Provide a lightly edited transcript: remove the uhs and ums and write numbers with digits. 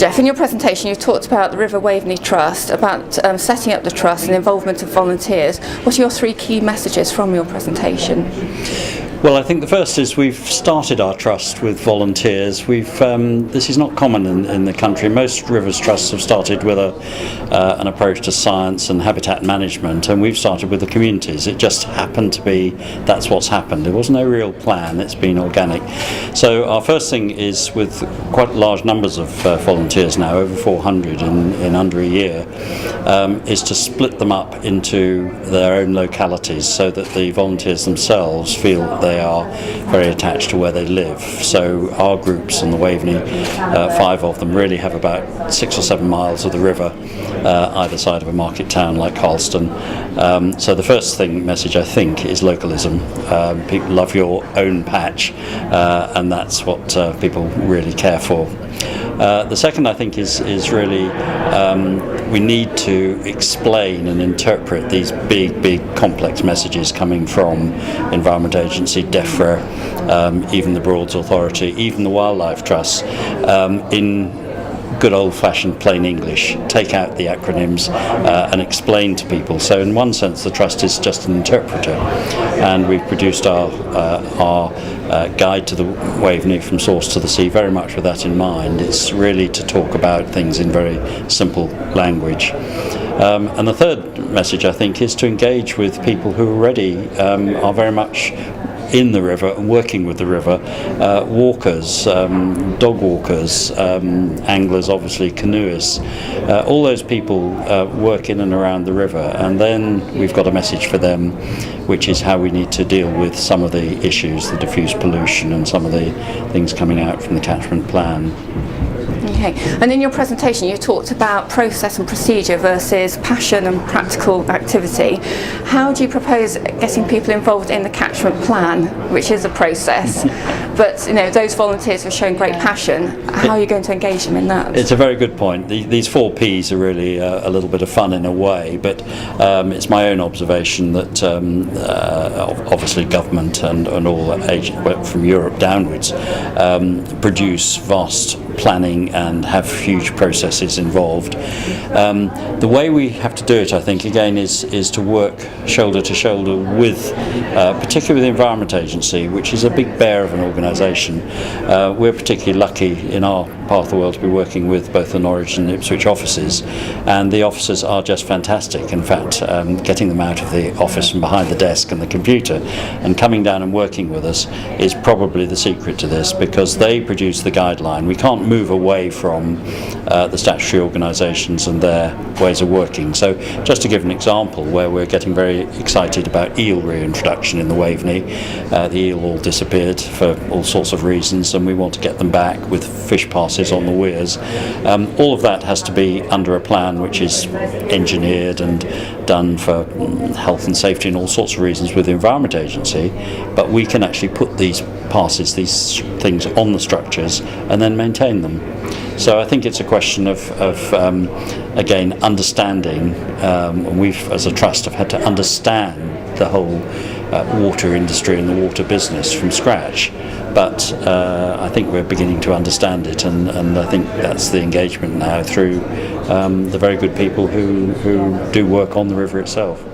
Geoff, in your presentation you talked about the River Waveney Trust, about setting up the trust and the involvement of volunteers. What are your three key messages from your presentation? Well, I think the first is we've started our trust with volunteers. This is not common in the country. Most rivers trusts have started with an approach to science and habitat management, and we've started with the communities. It just happened to be that's what's happened. There was no real plan. It's been organic. So our first thing is, with quite large numbers of volunteers now, over 400 in under a year, is to split them up into their own localities so that the volunteers themselves feel that they are very attached to where they live. So our groups on the Waveney, 5 of them, really have about 6 or 7 miles of the river either side of a market town like Harleston. So the first message I think is localism. People love your own patch, and that's what people really care for. The second, I think, is really we need to explain and interpret these big complex messages coming from Environment Agency, DEFRA, even the Broads Authority, even the Wildlife Trusts, in good old-fashioned plain English. Take out the acronyms and explain to people. So in one sense the trust is just an interpreter, and we've produced our guide to the Waveney from source to the sea very much with that in mind. It's really to talk about things in very simple language. And the third message, I think, is to engage with people who already are very much in the river and working with the river, walkers, dog walkers, anglers, obviously, canoeists, all those people work in and around the river. And then we've got a message for them, which is how we need to deal with some of the issues, the diffuse pollution and some of the things coming out from the catchment plan. Okay, and in your presentation you talked about process and procedure versus passion and practical activity. How do you propose getting people involved in the catchment plan, which is a process, but those volunteers have shown great passion? How are you going to engage them in that? It's a very good point. These 4 Ps are really a little bit of fun in a way, but it's my own observation that obviously government and all agents from Europe downwards produce vast planning and have huge processes involved. The way we have to do it, I think, again, is to work shoulder to shoulder with, particularly with the Environment Agency, which is a big bear of an organisation. We're particularly lucky in our part of the world to be working with both the Norwich and Ipswich offices, and the officers are just fantastic. In fact, getting them out of the office and behind the desk and the computer and coming down and working with us is probably the secret to this, because they produce the guideline. We can't move away from the statutory organisations and their ways of working. So just to give an example where we're getting very excited about eel reintroduction in the Waveney, the eel all disappeared for all sorts of reasons, and we want to get them back with fish passes on the weirs. All of that has to be under a plan which is engineered and done for health and safety and all sorts of reasons with the Environment Agency, but we can actually put these passes, these things on the structures and then maintain them. So I think it's a question of again, understanding. We've, as a trust, have had to understand the whole water industry and the water business from scratch. But I think we're beginning to understand it, and I think that's the engagement now through the very good people who do work on the river itself.